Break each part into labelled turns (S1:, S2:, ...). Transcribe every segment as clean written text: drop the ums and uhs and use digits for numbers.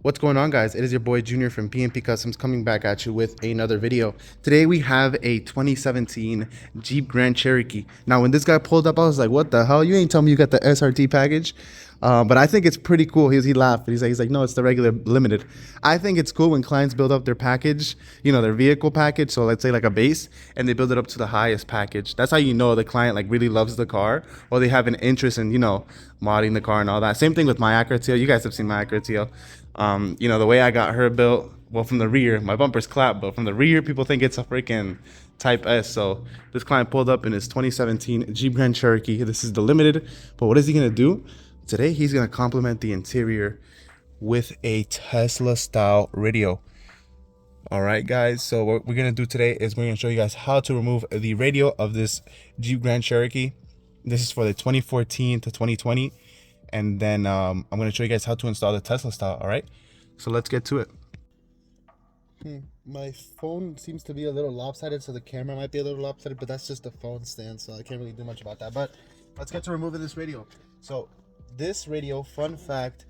S1: What's going on, guys? It is your boy Junior from PMP Customs coming back at you with another video. Today we have a 2017 Jeep Grand Cherokee. Now when this guy pulled up, I was like, what the hell? You ain't telling me you got the SRT package? But I think it's pretty cool. He laughed. He's like, no, it's the regular limited. I think it's cool when clients build up their package, their vehicle package. So let's say like a base, and they build it up to the highest package. That's how you know the client like really loves the car, or they have an interest in, modding the car and all that. Same thing with my Acura TL. You guys have seen my Acura TL. The way I got her built, well, from the rear, my bumper's clapped, but from the rear, people think it's a freaking Type S. So this client pulled up in his 2017 Jeep Grand Cherokee. This is the limited, but what is he gonna do? Today, he's gonna complement the interior with a Tesla style radio. All right, guys, so what we're gonna do today is we're gonna show you guys how to remove the radio of this Jeep Grand Cherokee. This is for the 2014 to 2020. And then I'm gonna show you guys how to install the Tesla style. All right, so let's get to it. My phone seems to be a little lopsided, so the camera might be a little lopsided, but that's just the phone stand, so I can't really do much about that. But let's get to removing this radio. So this radio, fun fact,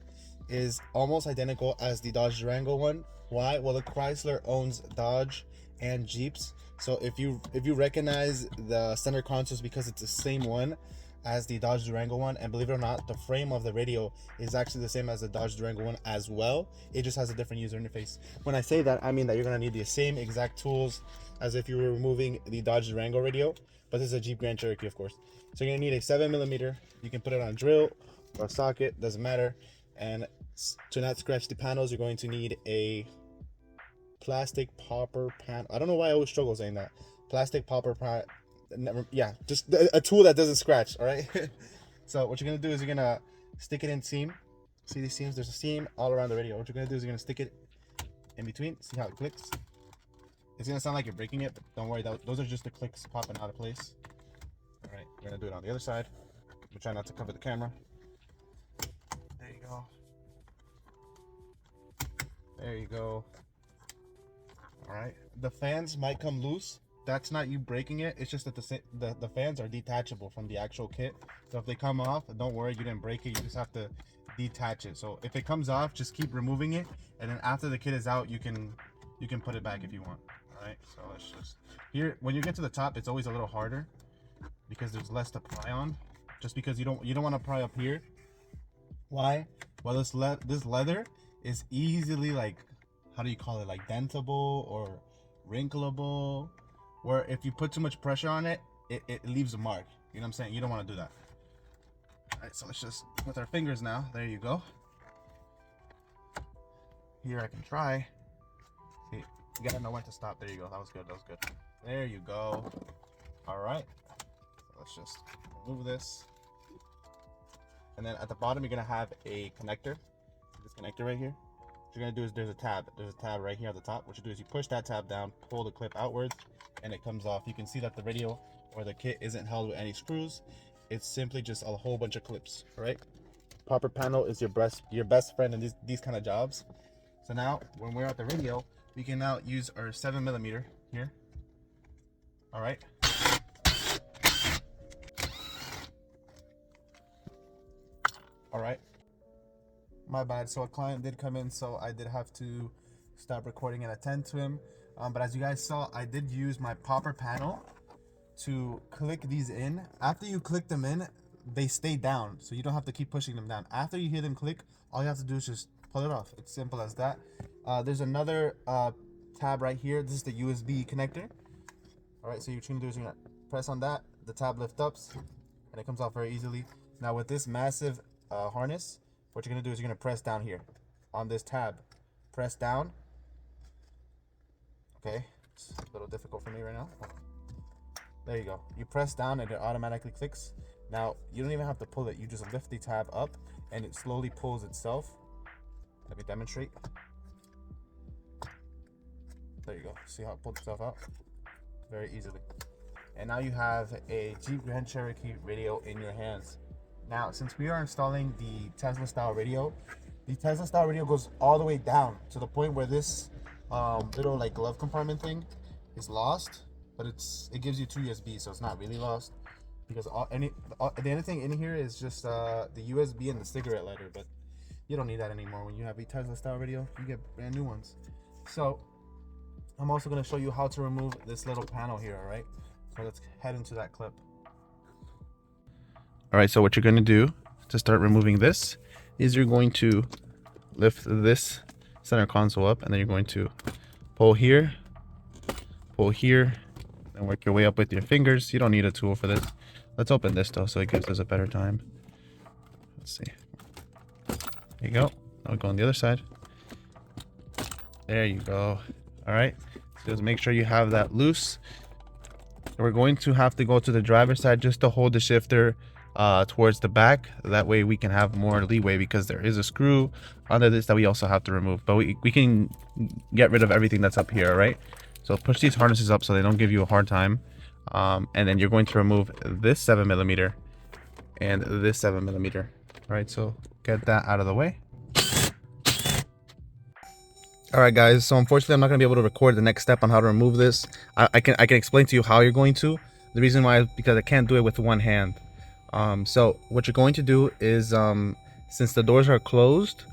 S1: is almost identical as the Dodge Durango one. Why? Well, the Chrysler owns Dodge and Jeeps, so if you recognize the center consoles, because it's the same one as the Dodge Durango one, and believe it or not, the frame of the radio is actually the same as the Dodge Durango one as well. It just has a different user interface. When I say that, I mean that you're gonna need the same exact tools as if you were removing the Dodge Durango radio, but this is a Jeep Grand Cherokee, of course. So you're gonna need a 7mm. You can put it on a drill or a socket, doesn't matter. And to not scratch the panels, you're going to need a plastic popper pan. I don't know why I always struggle saying that. Plastic popper pan. Yeah, just a tool that doesn't scratch. All right. So what you're gonna do is you're gonna stick it in seam. See these seams? There's a seam all around the radio. What you're gonna do is you're gonna stick it in between. See how it clicks? It's gonna sound like you're breaking it, but don't worry. Those are just the clicks popping out of place. All right, we're gonna do it on the other side. We'll try not to cover the camera. There you go. There you go. All right. The fans might come loose. That's not you breaking it. It's just that the fans are detachable from the actual kit. So if they come off, don't worry, you didn't break it. You just have to detach it. So if it comes off, just keep removing it, and then after the kit is out, you can put it back if you want. All right. So let's just here. When you get to the top, it's always a little harder because there's less to pry on. Just because you don't want to pry up here. Why? Well, this leather is easily, like, how do you call it, like dentable or wrinkleable, where if you put too much pressure on it, it leaves a mark. You know what I'm saying? You don't want to do that. All right, so let's just, with our fingers now, there you go. Here I can try. See, you gotta know when to stop. There you go. That was good. There you go. All right, so let's just remove this. And then at the bottom, you're gonna have a connector. This connector right here. What you're gonna do is there's a tab right here at the top. What you do is you push that tab down, pull the clip outwards, and it comes off. You can see that the radio or the kit isn't held with any screws. It's simply just a whole bunch of clips. All right. Popper panel is your best friend in these kind of jobs. So now when we're at the radio, we can now use our 7mm here. All right. All right. My bad. So a client did come in, so I did have to stop recording and attend to him. But as you guys saw, I did use my popper panel to click these in. After you click them in, they stay down, so you don't have to keep pushing them down. After you hear them click, all you have to do is just pull it off. It's simple as that. There's another tab right here. This is the USB connector. All right, so you're going to do is you're going to press on that. The tab lifts up, and it comes off very easily. Now with this massive harness, what you're gonna do is you're gonna press down here on this tab. Press down. Okay, it's a little difficult for me right now. There you go. You press down and it automatically clicks. Now you don't even have to pull it. You just lift the tab up and it slowly pulls itself. Let me demonstrate. There you go. See how it pulled itself out? Very easily. And now you have a Jeep Grand Cherokee radio in your hands. Now, since we are installing the Tesla style radio, the Tesla style radio goes all the way down to the point where this little like glove compartment thing is lost, but it gives you 2 USB, so it's not really lost, because the only thing in here is just the USB and the cigarette lighter. But You don't need that anymore. When you have a Tesla style radio, you get brand new ones. So I'm also going to show you how to remove this little panel here. All right, so let's head into that clip. All right, so what you're going to do to start removing this is you're going to lift this center console up, and then you're going to pull here, and work your way up with your fingers. You don't need a tool for this. Let's open this though, so it gives us a better time. Let's see. There you go. Now we go on the other side. There you go. All right. So just make sure you have that loose. We're going to have to go to the driver's side just to hold the shifter towards the back. That way we can have more leeway, because there is a screw under this that we also have to remove. But we can get rid of everything that's up here, all right? So push these harnesses up so they don't give you a hard time. And then you're going to remove this 7mm and this 7mm. All right, so get that out of the way. All right, guys, so unfortunately I'm not going to be able to record the next step on how to remove this. I can explain to you how you're going to. The reason why is because I can't do it with one hand. So what you're going to do is, since the doors are closed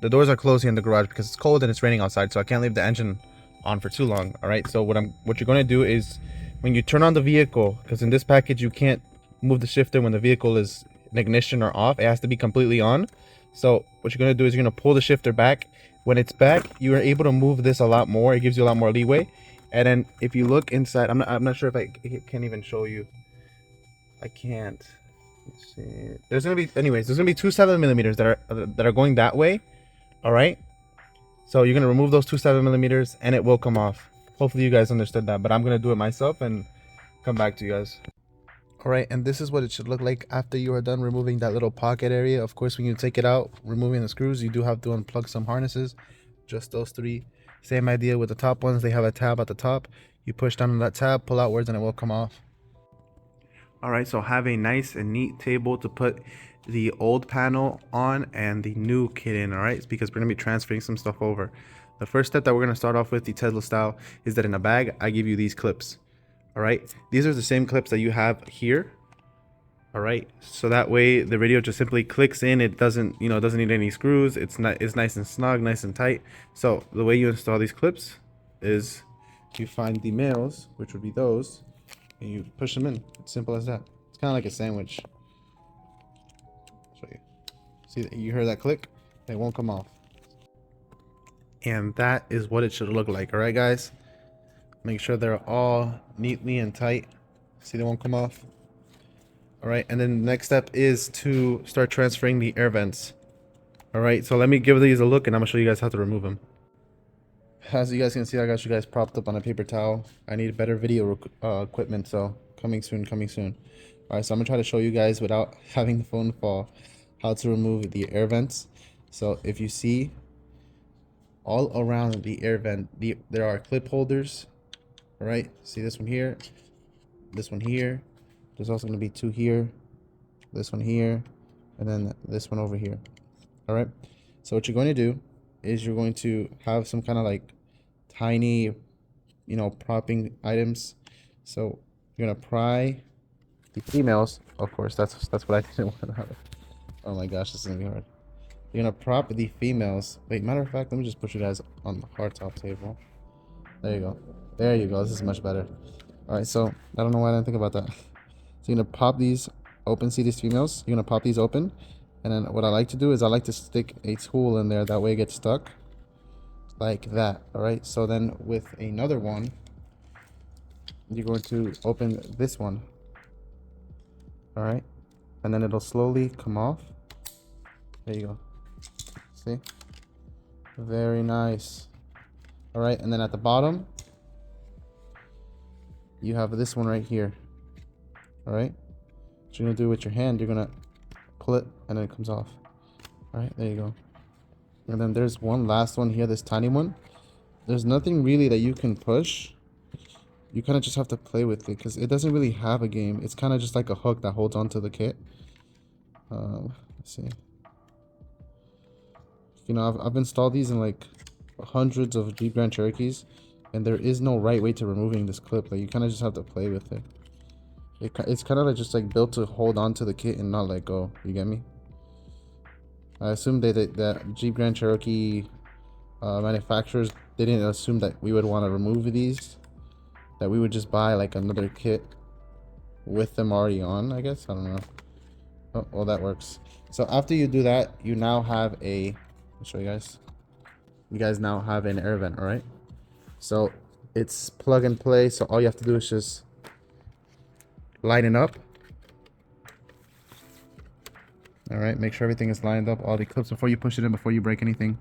S1: here in the garage because it's cold and it's raining outside, so I can't leave the engine on for too long. All right, so what you're going to do is, when you turn on the vehicle, because in this package you can't move the shifter when the vehicle is in ignition or off, it has to be completely on. So what you're going to do is you're going to pull the shifter back. When it's back, you are able to move this a lot more. It gives you a lot more leeway. And then if you look inside, I'm not sure if I can even show you. I can't. Let's see. There's gonna be two 7mm that are going that way. All right. So you're gonna remove those two 7mm and it will come off. Hopefully you guys understood that, but I'm gonna do it myself and come back to you guys. All right, and this is what it should look like after you are done removing that little pocket area. Of course, when you take it out, removing the screws, you do have to unplug some harnesses. Just those three. Same idea with the top ones. They have a tab at the top. You push down on that tab, pull outwards, and it will come off. All right, so have a nice and neat table to put the old panel on and the new kit in. All right, it's because we're gonna be transferring some stuff over. The first step that we're gonna start off with, the Tesla style, is that in a bag I give you these clips. All right, these are the same clips that you have here. All right, so that way the radio just simply clicks in. It doesn't need any screws. It's nice and snug, nice and tight. So the way you install these clips is you find the males, which would be those, and you push them in. It's simple as that. It's kind of like a sandwich. Show you. See, you heard that click? It won't come off. And that is what it should look like. All right, guys. Make sure they're all neatly and tight. See, they won't come off. All right, and then the next step is to start transferring the air vents. All right, so let me give these a look, and I'm gonna show you guys how to remove them. As you guys can see, I got you guys propped up on a paper towel. I need better video equipment, so coming soon. All right, so I'm gonna try to show you guys without having the phone fall how to remove the air vents. So if you see all around the air vent, there are clip holders. All right, see this one here, this one here. There's also going to be two here, this one here, and then this one over here. All right, so what you're going to do is you're going to have some kind of like tiny, propping items. So you're going to pry the females. Of course, that's what I didn't want to have. Oh my gosh, this is going to be hard. You're going to prop the females. Wait, matter of fact, let me just put you guys on the hardtop table. There you go. There you go. This is much better. All right, so I don't know why I didn't think about that. So you're gonna pop these open. See these females? You're gonna pop these open, and then what I like to do is I like to stick a tool in there. That way it gets stuck like that. All right. So then with another one, you're going to open this one. All right, and then it'll slowly come off. There you go. See? Very nice. All right, and then at the bottom, you have this one right here. All right, what you're gonna do with your hand, you're gonna pull it and then it comes off. All right, there you go. And then there's one last one here, this tiny one. There's nothing really that you can push. You kind of just have to play with it because it doesn't really have a game. It's kind of just like a hook that holds onto the kit. Let's see. I've installed these in like hundreds of Jeep Grand Cherokees, and there is no right way to removing this clip. Like, you kind of just have to play with it. It's kind of like just like built to hold on to the kit and not let go. You get me? I assume that Jeep Grand Cherokee manufacturers, they didn't assume that we would want to remove these, that we would just buy like another kit with them already on, I guess. I don't know. Oh, well, that works. So after you do that, you now have I'll show you guys. You guys now have an air vent, all right? So it's plug and play. So all you have to do is just line it up. All right, make sure everything is lined up, all the clips before you push it in, before you break anything.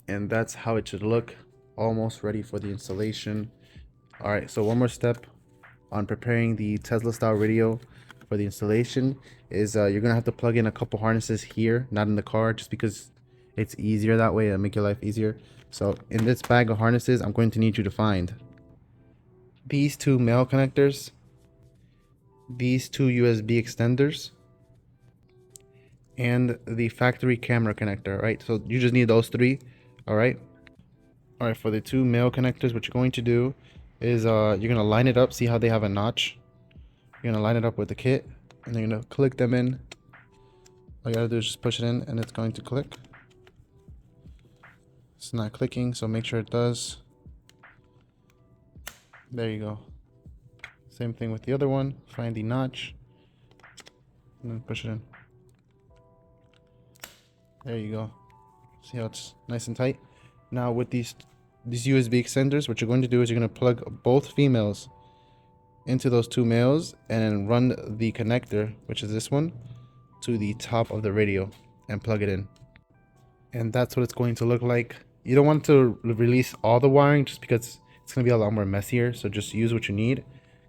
S1: And that's how it should look, almost ready for the installation. All right, so one more step on preparing the Tesla style radio for the installation is you're gonna have to plug in a couple harnesses here, not in the car, just because it's easier that way. It'll make your life easier. So in this bag of harnesses, I'm going to need you to find these two male connectors, these two USB extenders, and the factory camera connector. Right, so you just need those three. All right, for the two male connectors, what you're going to do is you're gonna line it up. See how they have a notch? You're gonna line it up with the kit, and you're gonna click them in. All you gotta do is just push it in, and it's going to click. It's not clicking, so make sure it does. There you go. Same thing with the other one. Find the notch, and then push it in. There you go. See how it's nice and tight? Now with these USB extenders, what you're going to do is you're going to plug both females into those two males and run the connector, which is this one, to the top of the radio and plug it in. And that's what it's going to look like. You don't want to release all the wiring just because it's going to be a lot more messier. So just use what you need.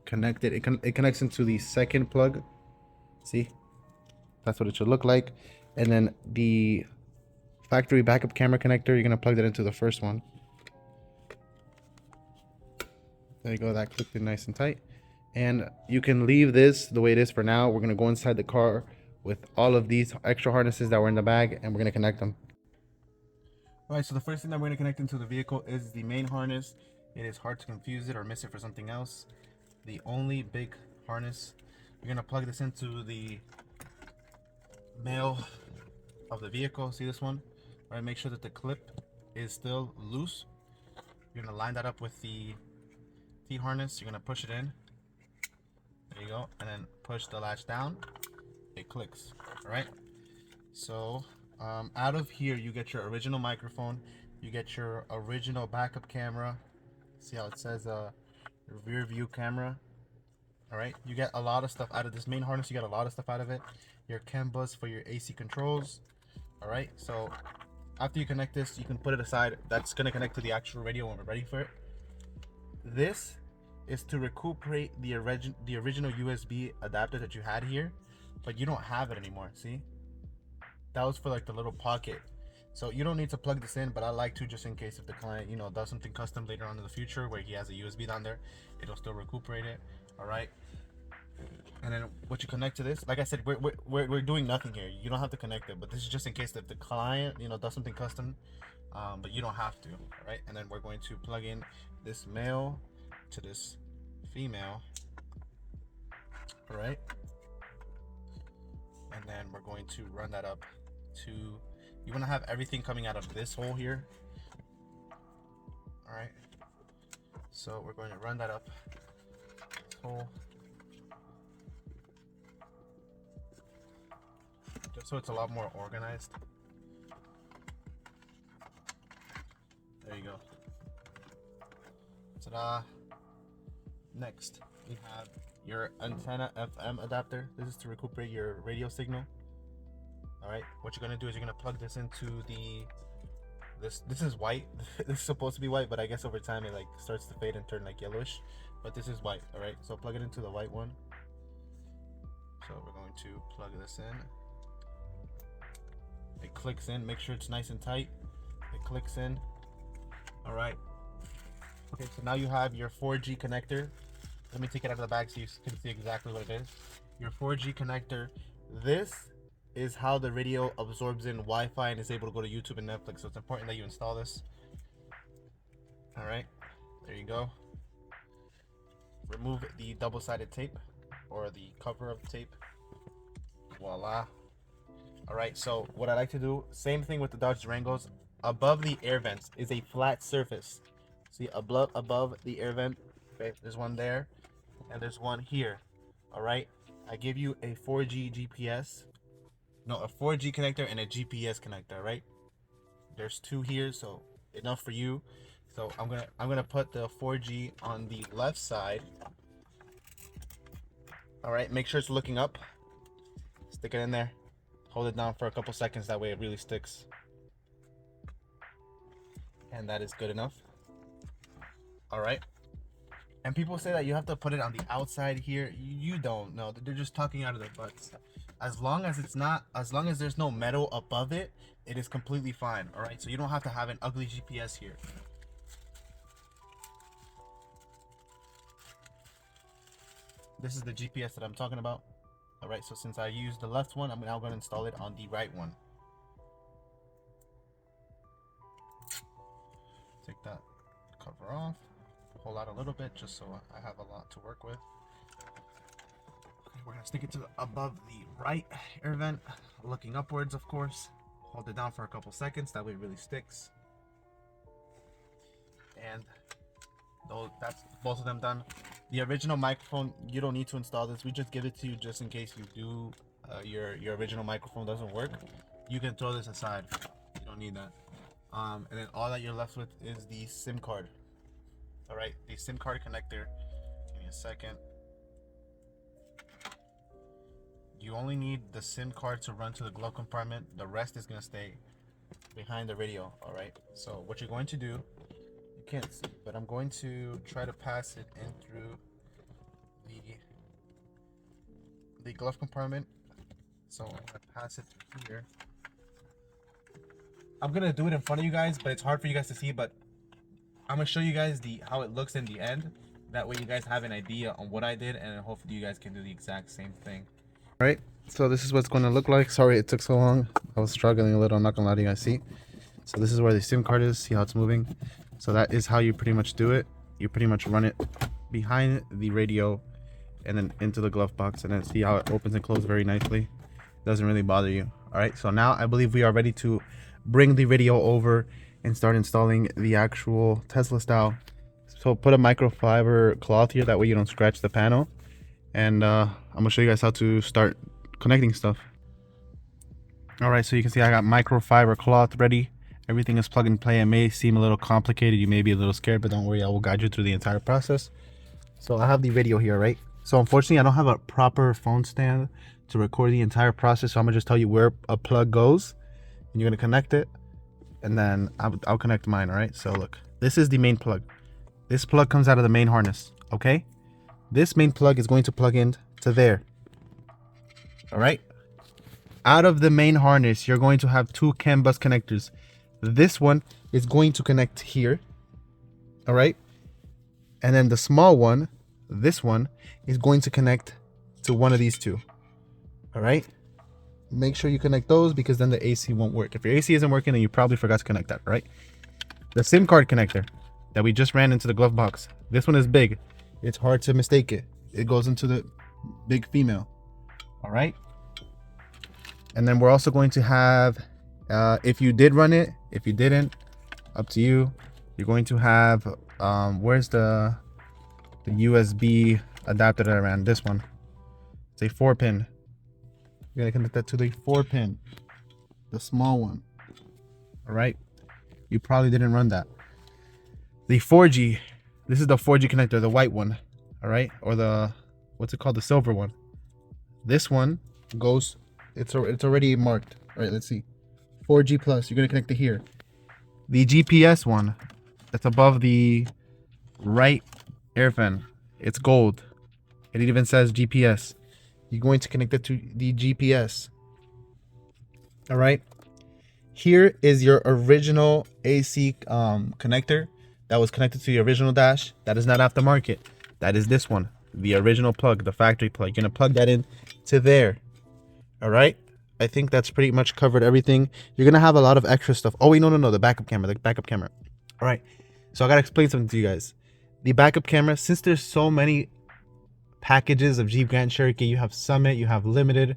S1: Connect it. It connects into the second plug. See? That's what it should look like. And then the factory backup camera connector, you're going to plug that into the first one. There you go. That clicked in nice and tight. And you can leave this the way it is for now. We're going to go inside the car with all of these extra harnesses that were in the bag, and we're going to connect them. All right, so the first thing that we're going to connect into the vehicle is the main harness. It is hard to confuse it or miss it for something else. The only big harness. We're going to plug this into the male of the vehicle. See this one? All right, make sure that the clip is still loose. You're going to line that up with the T-harness. You're going to push it in. There you go. And then push the latch down. It clicks. All right. So out of here, you get your original microphone. You get your original backup camera. See how it says rear view camera. All right. You get a lot of stuff out of this main harness. You get a lot of stuff out of it. Your CAN bus for your AC controls. All right. So after you connect this, you can put it aside. That's going to connect to the actual radio when we're ready for it. This is to recuperate the original USB adapter that you had here, but you don't have it anymore. See, that was for like the little pocket, so you don't need to plug this in, but I like to, just in case if the client, you know, does something custom later on in the future where he has a USB down there, it'll still recuperate it. All right, and then what you connect to this, like I said, we're doing nothing here. You don't have to connect it, but this is just in case that the client, you know, does something custom, but you don't have to. All right, and then we're going to plug in this male to this female. All right, and then we're going to run that up to, you want to have everything coming out of this hole here. All right, so we're going to run that up this hole, just so it's a lot more organized. There you go. Ta-da. Next, we have your antenna FM adapter. This is to recuperate your radio signal. All right, what you're gonna do is you're gonna plug this into the, this is white. This is supposed to be white, but I guess over time it like starts to fade and turn like yellowish, but this is white. All right, so plug it into the white one. So we're going to plug this in. It clicks in. Make sure it's nice and tight. It clicks in. All right. Okay, so now you have your 4G connector. Let me take it out of the bag so you can see exactly what it is. Your 4G connector. This is how the radio absorbs in Wi-Fi and is able to go to YouTube and Netflix. So it's important that you install this. All right, there you go. Remove the double-sided tape or the cover of the tape. Voila. All right, so what I like to do, same thing with the Dodge Durangos. Above the air vents is a flat surface. See, above the air vent, okay, there's one there, and there's one here. All right, I give you a 4G GPS, no, a 4G connector and a GPS connector. All right, there's two here, so enough for you. So I'm gonna put the 4G on the left side. All right, make sure it's looking up. Stick it in there. Hold it down for a couple seconds. That way it really sticks. And that is good enough. All right. And people say that you have to put it on the outside here. You don't know. They're just talking out of their butts. As long as there's no metal above it, it is completely fine. All right. So you don't have to have an ugly GPS here. This is the GPS that I'm talking about. All right, so since I used the left one, I'm now going to install it on the right one. Take that cover off, pull out a little bit just so I have a lot to work with. Okay, we're going to stick it to above the right air vent, looking upwards, of course. Hold it down for a couple seconds, that way it really sticks. And that's both of them done. The original microphone, you don't need to install this. We just give it to you just in case you do your original microphone doesn't work. You can throw this aside. You don't need that. And then all that you're left with is the SIM card. All right, the SIM card connector. Give me a second. You only need the SIM card to run to the glove compartment. The rest is gonna stay behind the radio. All right. So what you're going to do, you can't see, but I'm going to try to pass it in through the glove compartment. So I'm gonna pass it through here. I'm gonna do it in front of you guys, but it's hard for you guys to see. But I'm gonna show you guys how it looks in the end. That way you guys have an idea on what I did, and hopefully you guys can do the exact same thing. All right, so this is what's going to look like. Sorry it took so long. I was struggling a little. I'm not gonna lie to you guys. See, so this is where the SIM card is. See how it's moving? So that is how you pretty much do it. You pretty much run it behind the radio and then into the glove box, and then see how it opens and closes very nicely. It doesn't really bother you. All right, so now I believe we are ready to bring the radio over and start installing the actual Tesla style. So put a microfiber cloth here, that way you don't scratch the panel. And I'm gonna show you guys how to start connecting stuff. All right, so you can see I got microfiber cloth ready. Everything is plug and play. It may seem a little complicated. You may be a little scared, but don't worry, I will guide you through the entire process. So I have the radio here, right? So unfortunately, I don't have a proper phone stand to record the entire process. So I'm gonna just tell you where a plug goes, and you're gonna connect it, and then I'll connect mine. All right, so look, this is the main plug. This plug comes out of the main harness, okay? This main plug is going to plug in to there. All right, out of the main harness, you're going to have two CAN bus connectors. This one is going to connect here, all right? And then the small one, this one, is going to connect to one of these two, all right? Make sure you connect those, because then the AC won't work. If your AC isn't working, then you probably forgot to connect that, right? The SIM card connector that we just ran into the glove box, this one is big. It's hard to mistake it. It goes into the big female, all right? And then we're also going to have, if you did run it, if you didn't, up to you. You're going to have, where's the USB adapter that I ran? This one. It's a 4-pin. You're gonna connect that to the 4-pin, the small one. All right. You probably didn't run that. The 4G. This is the 4G connector, the white one. All right, or the, what's it called, the silver one. This one goes. It's already marked. All right, let's see. 4G plus. You're gonna connect it here. The GPS one, that's above the right air fan. It's gold. It even says GPS. You're going to connect it to the GPS. All right. Here is your original AC connector that was connected to the original dash. That is not aftermarket. That is this one, the original plug, the factory plug. You're gonna plug that in to there. All right. I think that's pretty much covered everything. You're gonna have a lot of extra stuff. Oh wait, no, the backup camera, All right. So I gotta explain something to you guys. The backup camera, since there's so many packages of Jeep Grand Cherokee, you have Summit, you have Limited,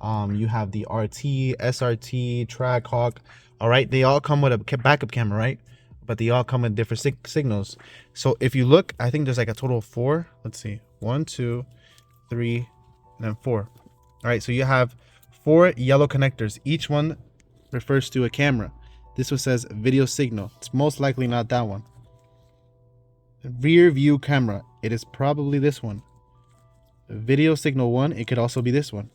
S1: You have the RT, SRT, Trackhawk. All right, they all come with a backup camera, right? But they all come with different signals. So if you look, I think there's like a total of 4. Let's see, 1, 2, 3, and then 4. All right, so you have 4 yellow connectors. Each one refers to a camera. This one says video signal. It's most likely not that one. Rear view camera. It is probably this one. Video signal 1. It could also be this one.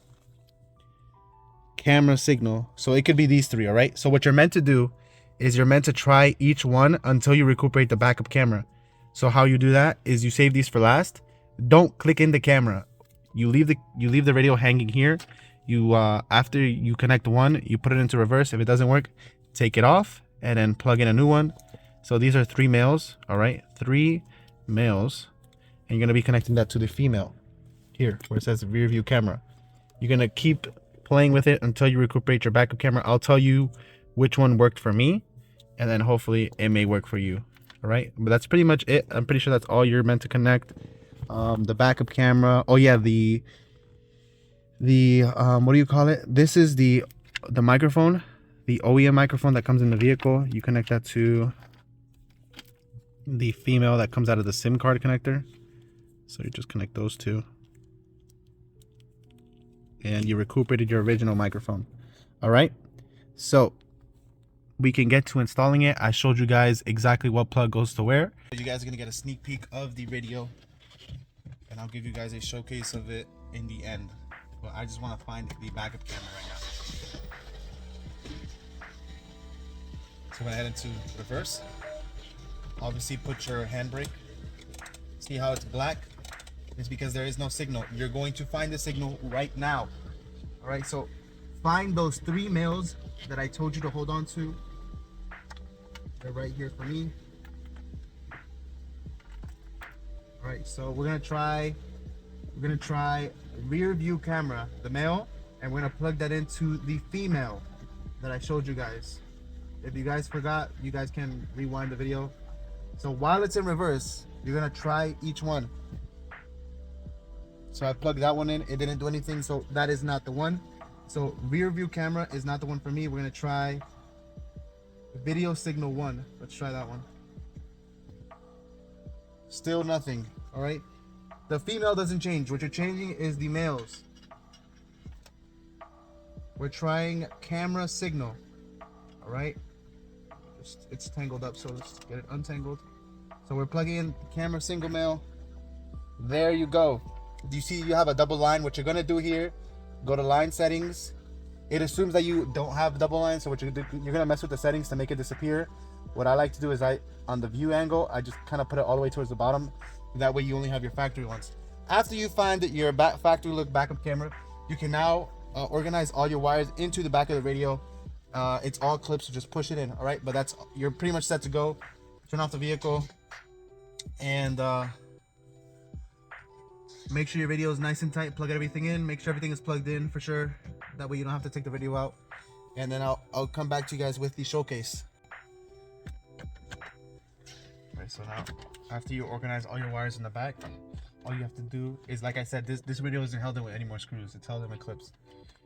S1: Camera signal. So it could be these 3. All right. So what you're meant to do is you're meant to try each one until you recuperate the backup camera. So how you do that is you save these for last. Don't click in the camera. You leave the radio hanging here. You after you connect one, you put it into reverse. If it doesn't work, take it off and then plug in a new one. So these are 3 males. All right, 3 males, and you're gonna be connecting that to the female here where it says rear view camera. You're gonna keep playing with it until you recuperate your backup camera. I'll tell you which one worked for me, and then hopefully it may work for you. All right, but that's pretty much it. I'm pretty sure that's all you're meant to connect. The backup camera. Oh yeah, the what do you call it? This is the microphone, the OEM microphone that comes in the vehicle. You connect that to the female that comes out of the SIM card connector. So you just connect those two, and you recuperated your original microphone. All right, so we can get to installing it. I showed you guys exactly what plug goes to where. You guys are gonna get a sneak peek of the radio, and I'll give you guys a showcase of it in the end. But I just want to find the backup camera right now. So I'm gonna head into reverse. Obviously put your handbrake. See how it's black? It's because there is no signal. You're going to find the signal right now. All right, so find those 3 males that I told you to hold on to. They're right here for me. All right, so we're gonna try rear view camera, the male, and we're gonna plug that into the female that I showed you guys. If you guys forgot, you guys can rewind the video. So while it's in reverse, you're gonna try each one. So I plugged that one in, it didn't do anything, so that is not the one. So rear view camera is not the one for me. We're gonna try video signal 1. Let's try that one. Still nothing. All right, the female doesn't change. What you're changing is the males. We're trying camera signal. All right, it's tangled up, so let's get it untangled. So we're plugging in camera single male. There you go. Do you see you have a double line? What you're gonna do here, go to line settings. It assumes that you don't have double line, so what you're gonna mess with the settings to make it disappear. What I like to do is on the view angle, I just kind of put it all the way towards the bottom. That way you only have your factory ones. After you find your factory look backup camera, you can now organize all your wires into the back of the radio. It's all clips, so just push it in. All right, but you're pretty much set to go. Turn off the vehicle, and make sure your radio is nice and tight. Plug everything in. Make sure everything is plugged in for sure. That way you don't have to take the video out. And then I'll come back to you guys with the showcase. All right, so now after you organize all your wires in the back, all you have to do is, like I said, this radio isn't held in with any more screws. It's held in with clips.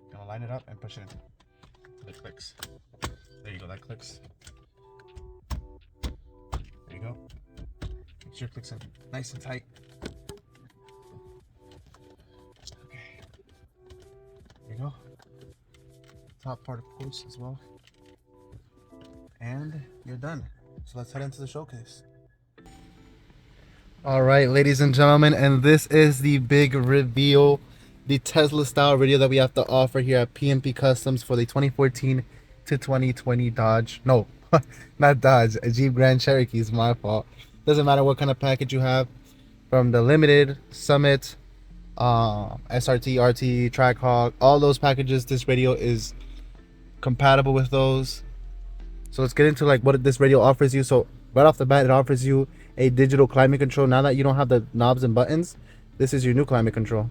S1: You're gonna line it up and push it in. It clicks. There you go. That clicks. There you go. Make sure it clicks in nice and tight. Okay. There you go. Top part, of course, as well. And you're done. So let's head into the showcase. All right, ladies and gentlemen, and this is the big reveal, the Tesla style radio that we have to offer here at PNP Customs for the 2014 to 2020 Dodge. No, not Dodge, a Jeep Grand Cherokee is my fault. Doesn't matter what kind of package you have, from the Limited, Summit, SRT, RT, Trackhawk, all those packages, this radio is compatible with those. So let's get into like what this radio offers you. So right off the bat, it offers you a digital climate control. Now that you don't have the knobs and buttons, this is your new climate control.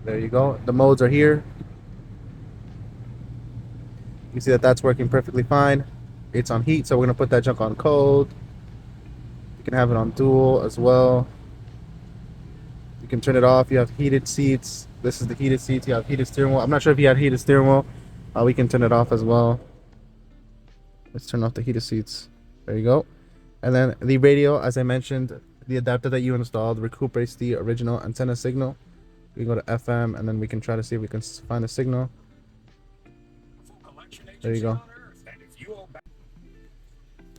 S1: There you go. The modes are here. You see that that's working perfectly fine. It's on heat, so we're gonna put that junk on cold. You can have it on dual as well. You can turn it off. You have heated seats. This is the heated seats. You have heated steering wheel. I'm not sure if you had heated steering wheel. We can turn it off as well. Let's turn off the heated seats. There you go. And then the radio, as I mentioned, the adapter that you installed recuperates the original antenna signal. We can go to FM, and then we can try to see if we can find a signal. There you go.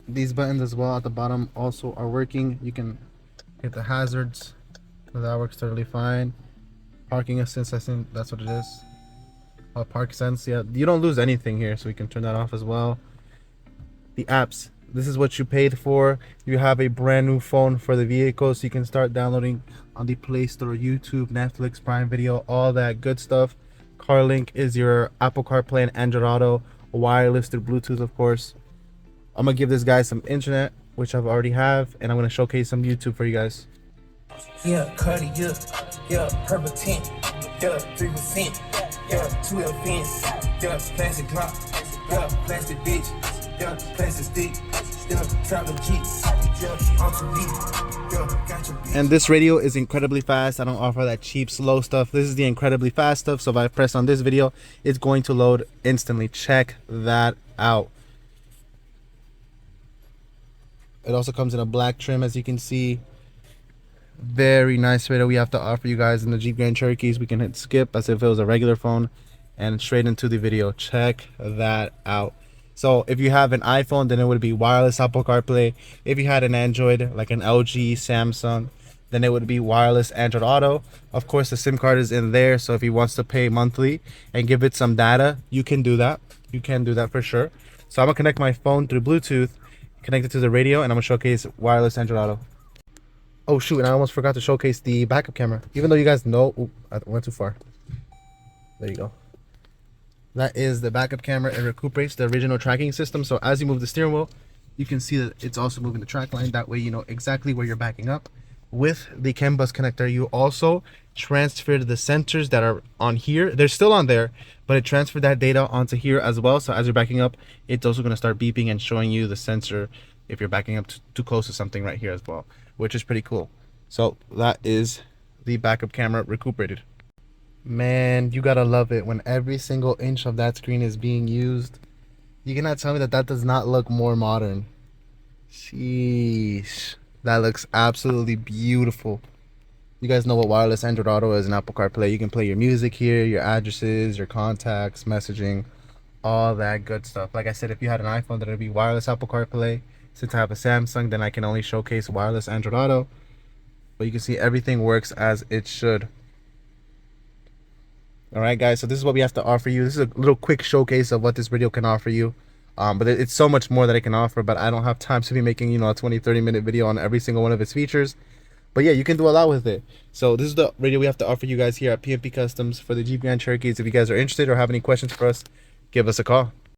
S1: These buttons as well at the bottom also are working. You can hit the hazards. That works totally fine. Parking assist, I think that's what it is. Park sense, yeah. You don't lose anything here, so we can turn that off as well. The apps. This is what you paid for. You have a brand new phone for the vehicle, so you can start downloading on the Play Store, YouTube, Netflix, Prime Video, all that good stuff. CarLink is your Apple CarPlay and Android Auto, wireless through Bluetooth, of course. I'm gonna give this guy some internet, which I've already have, and I'm gonna showcase some YouTube for you guys.
S2: Yeah, Cuddy, yeah, purple tint, yeah, 3%, yeah, 12 fence, yeah, plastic drop, yeah, plastic bitch, yeah, plastic stick, yeah, travel Jeep, yeah, on yeah, got your bitch.
S1: And this radio is incredibly fast. I don't offer that cheap, slow stuff. This is the incredibly fast stuff. So if I press on this video, it's going to load instantly. Check that out. It also comes in a black trim, as you can see. Very nice radio we have to offer you guys in the Jeep Grand Cherokees. We can hit skip as if it was a regular phone and straight into the video. Check that out. So if you have an iPhone, then it would be wireless Apple CarPlay. If you had an Android, like an LG, Samsung, then it would be wireless Android Auto. Of course, the SIM card is in there, so if he wants to pay monthly and give it some data, you can do that. You can do that for sure. So I'm gonna connect my phone through Bluetooth, connect it to the radio, and I'm gonna showcase wireless Android Auto. Oh shoot, and I almost forgot to showcase the backup camera. Even though you guys know, ooh, I went too far. There you go. That is the backup camera. It recuperates the original tracking system. So as you move the steering wheel, you can see that it's also moving the track line. That way you know exactly where you're backing up. With the CAN bus connector, you also transferred the sensors that are on here. They're still on there, but it transferred that data onto here as well. So as you're backing up, it's also going to start beeping and showing you the sensor if you're backing up too close to something right here as well, which is pretty cool. So that is the backup camera recuperated. Man, you gotta love it when every single inch of that screen is being used. You cannot tell me that that does not look more modern. Sheesh, that looks absolutely beautiful. You guys know what wireless Android Auto is in Apple CarPlay. You can play your music here, your addresses, your contacts, messaging, all that good stuff. Like I said, if you had an iPhone, then it'd be wireless Apple CarPlay. Since I have a Samsung, then I can only showcase wireless Android Auto. But you can see everything works as it should. All right, guys, so this is what we have to offer you. This is a little quick showcase of what this video can offer you. But it's so much more that it can offer, but I don't have time to be making, you know, a 20-30 minute video on every single one of its features. But yeah, you can do a lot with it. So this is the radio we have to offer you guys here at PMP Customs for the Jeep Grand Cherokees. If you guys are interested or have any questions for us, give us a call.